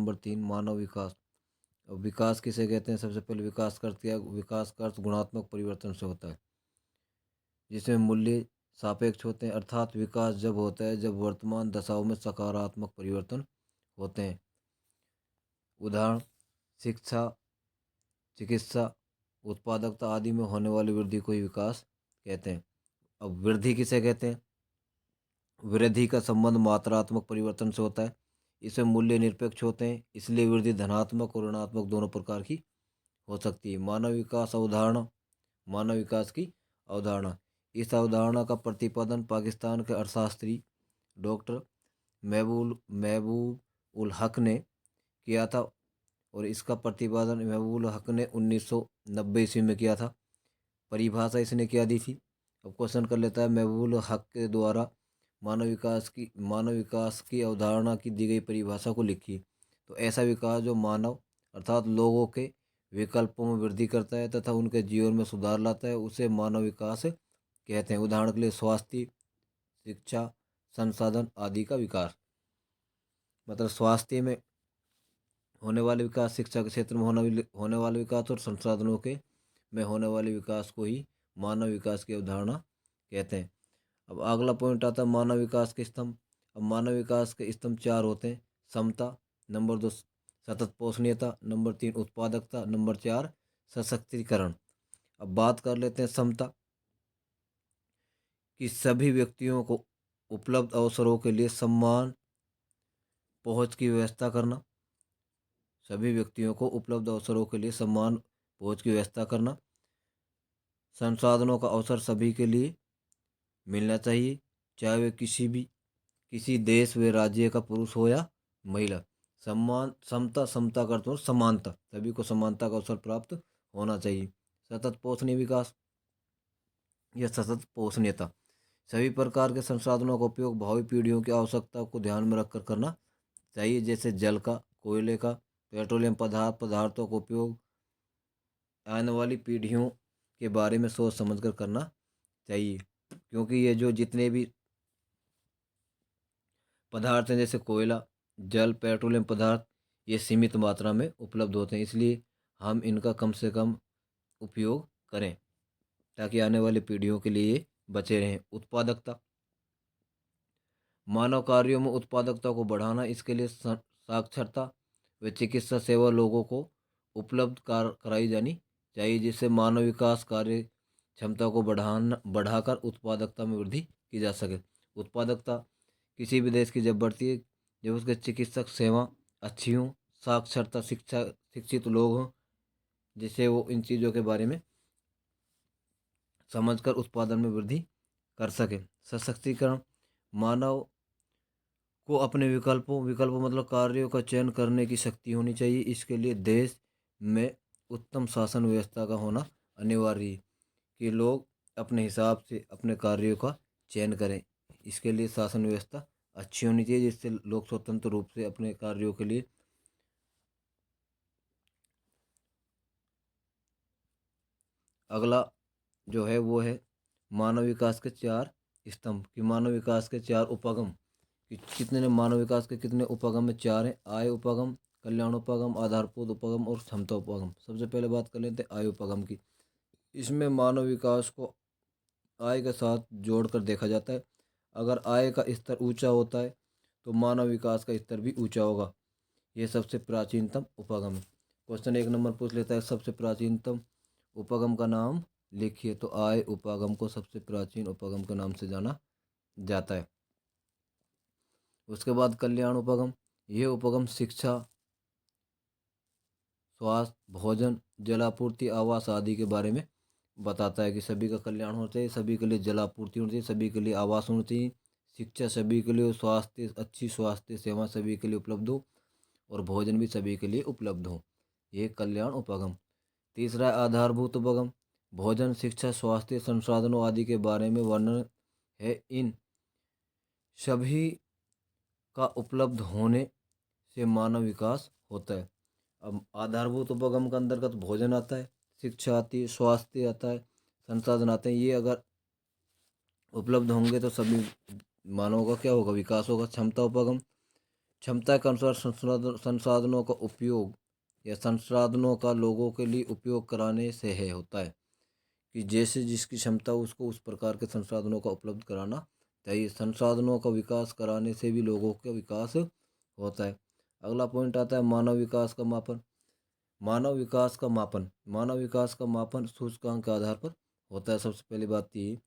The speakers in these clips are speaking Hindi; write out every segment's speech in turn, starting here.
नंबर 3 मानव विकास। अब विकास किसे कहते हैं? सबसे पहले विकास का अर्थ गुणात्मक परिवर्तन से होता है, जिसमें मूल्य सापेक्ष होते हैं। अर्थात विकास जब होता है जब वर्तमान दशाओं में सकारात्मक परिवर्तन होते हैं। उदाहरण शिक्षा, चिकित्सा, उत्पादकता आदि में होने वाली वृद्धि को ही विकास कहते हैं। अब वृद्धि किसे कहते हैं? वृद्धि का संबंध मात्रात्मक परिवर्तन से होता है। इसमें मूल्य निरपेक्ष होते हैं, इसलिए वृद्धि धनात्मक और ऋणात्मक दोनों प्रकार की हो सकती है। मानव विकास की अवधारणा। इस अवधारणा का प्रतिपादन पाकिस्तान के अर्थशास्त्री डॉक्टर महबूब उल हक ने किया था, और इसका प्रतिपादन महबूब उल हक ने 1990 ईस्वी में किया था। परिभाषा इसने क्या दी थी? अब क्वेश्चन कर लेता है, महबूब उल हक के द्वारा मानव विकास की अवधारणा की दी गई परिभाषा को लिखी। तो ऐसा विकास जो मानव अर्थात लोगों के विकल्पों में वृद्धि करता है तथा उनके जीवन में सुधार लाता है, उसे मानव विकास कहते हैं। उदाहरण के लिए स्वास्थ्य, शिक्षा, संसाधन आदि का विकास। मतलब स्वास्थ्य में होने वाले विकास, शिक्षा के क्षेत्र में होने वाले विकास और संसाधनों के में होने वाले विकास को ही मानव विकास की अवधारणा कहते हैं। अब अगला पॉइंट आता है मानव विकास के स्तंभ। अब मानव विकास के स्तंभ 4 होते हैं। समता, नंबर 2 सतत पोषणीयता, नंबर 3 उत्पादकता, नंबर 4 सशक्तिकरण। अब बात कर लेते हैं समता कि सभी व्यक्तियों को उपलब्ध अवसरों के लिए समान पहुंच की व्यवस्था करना। सभी व्यक्तियों को उपलब्ध अवसरों के लिए समान पहुंच की व्यवस्था करना। संसाधनों का अवसर सभी के लिए मिलना चाहिए, चाहे वे किसी देश व राज्य का पुरुष हो या महिला। समता का अर्थ हो समानता, सभी को समानता का अवसर प्राप्त होना चाहिए। सतत पोषणीय विकास या सतत पोषणीयता, सभी प्रकार के संसाधनों का उपयोग भावी पीढ़ियों की आवश्यकता को ध्यान में रखकर करना चाहिए, जैसे जल का, कोयले का, पेट्रोलियम पदार्थों का उपयोग आने वाली पीढ़ियों के बारे में सोच समझकर करना चाहिए, क्योंकि ये जो जितने भी पदार्थ हैं जैसे कोयला, जल, पेट्रोलियम पदार्थ, ये सीमित मात्रा में उपलब्ध होते हैं, इसलिए हम इनका कम से कम उपयोग करें ताकि आने वाली पीढ़ियों के लिए ये बचे रहें। उत्पादकता, मानव कार्यों में उत्पादकता को बढ़ाना, इसके लिए साक्षरता व चिकित्सा सेवा लोगों को उपलब्ध कराई जानी चाहिए, जिससे मानव विकास कार्य क्षमता को बढ़ाकर उत्पादकता में वृद्धि की जा सके। उत्पादकता किसी भी देश की जब बढ़ती है जब उसके चिकित्सक सेवा अच्छी हों, साक्षरता शिक्षित लोग हों, जिससे वो इन चीज़ों के बारे में समझकर उत्पादन में वृद्धि कर सके। सशक्तिकरण, मानव को अपने विकल्पों मतलब कार्यों का चयन करने की शक्ति होनी चाहिए। इसके लिए देश में उत्तम शासन व्यवस्था का होना अनिवार्य है कि लोग अपने हिसाब से अपने कार्यों का चयन करें। इसके लिए शासन व्यवस्था अच्छी होनी चाहिए, जिससे लोग स्वतंत्र रूप से अपने कार्यों के लिए अगला जो है वो है मानव विकास के 4 स्तंभ कि मानव विकास के 4 उपगम कि कितने ने मानव विकास के कितने उपगम में 4 हैं। आय उपगम, कल्याण उपगम, आधारभूत उपगम और क्षमता उपगम। सबसे पहले बात कर लेते हैं आय उपगम की। इसमें मानव विकास को आय के साथ जोड़कर देखा जाता है। अगर आय का स्तर ऊंचा होता है तो मानव विकास का स्तर भी ऊंचा होगा। यह सबसे प्राचीनतम उपगम है। क्वेश्चन 1 नंबर पूछ लेता है सबसे प्राचीनतम उपगम का नाम लिखिए, तो आय उपगम को सबसे प्राचीन उपगम के नाम से जाना जाता है। उसके बाद कल्याण उपगम, यह उपगम शिक्षा, स्वास्थ्य, भोजन, जलापूर्ति, आवास आदि के बारे में बताता है कि सभी का कल्याण होना चाहिए, सभी के लिए जलापूर्ति होनी चाहिए, सभी के लिए आवास होना चाहिए, शिक्षा सभी के लिए, अच्छी स्वास्थ्य सेवा सभी के लिए उपलब्ध हो और भोजन भी सभी के लिए उपलब्ध हो। ये कल्याण उपगम। तीसरा है आधारभूत उपगम, भोजन, शिक्षा, स्वास्थ्य, संसाधनों आदि के बारे में वर्णन है। इन सभी का उपलब्ध होने से मानव विकास होता है। अब आधारभूत उपगम के अंतर्गत भोजन आता है, शिक्षा आती है, स्वास्थ्य आता है, संसाधन आते हैं। ये अगर उपलब्ध होंगे तो सभी मानव का क्या होगा, विकास होगा। क्षमता उपगम, क्षमता के अनुसार संसाधनों का उपयोग या संसाधनों का लोगों के लिए उपयोग कराने से है होता है कि जैसे जिसकी क्षमता उसको उस प्रकार के संसाधनों का उपलब्ध कराना चाहिए। संसाधनों का विकास कराने से भी लोगों का विकास होता है। अगला पॉइंट आता है मानव विकास का मापन। मानव विकास का मापन सूचकांक के आधार पर होता है। सबसे पहली बात ये,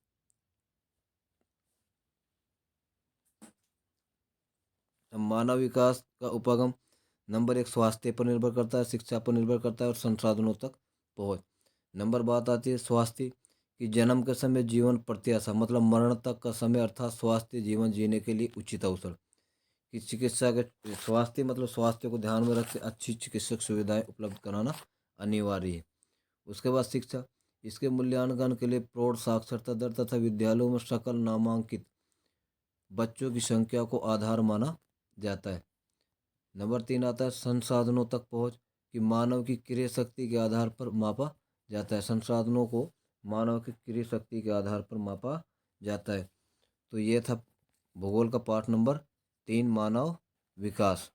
मानव विकास का उपागम नंबर एक स्वास्थ्य पर निर्भर करता है, शिक्षा पर निर्भर करता है और संसाधनों तक पहुँच। नंबर बात आती है स्वास्थ्य की। जन्म के समय जीवन प्रत्याशा मतलब मरण तक का समय अर्थात स्वास्थ्य जीवन जीने के लिए उचित अवसर की चिकित्सा के। स्वास्थ्य मतलब स्वास्थ्य को ध्यान में रख के अच्छी चिकित्सक सुविधाएं उपलब्ध कराना अनिवार्य है। उसके बाद शिक्षा, इसके मूल्यांकन के लिए प्रौढ़ साक्षरता दर तथा विद्यालयों में सकल नामांकित बच्चों की संख्या को आधार माना जाता है। नंबर तीन आता है संसाधनों तक पहुंच कि मानव की क्रय शक्ति के आधार पर मापा जाता है। संसाधनों को मानव की क्रय शक्ति के आधार पर मापा जाता है। तो ये था भूगोल का पाठ नंबर 3 मानव विकास।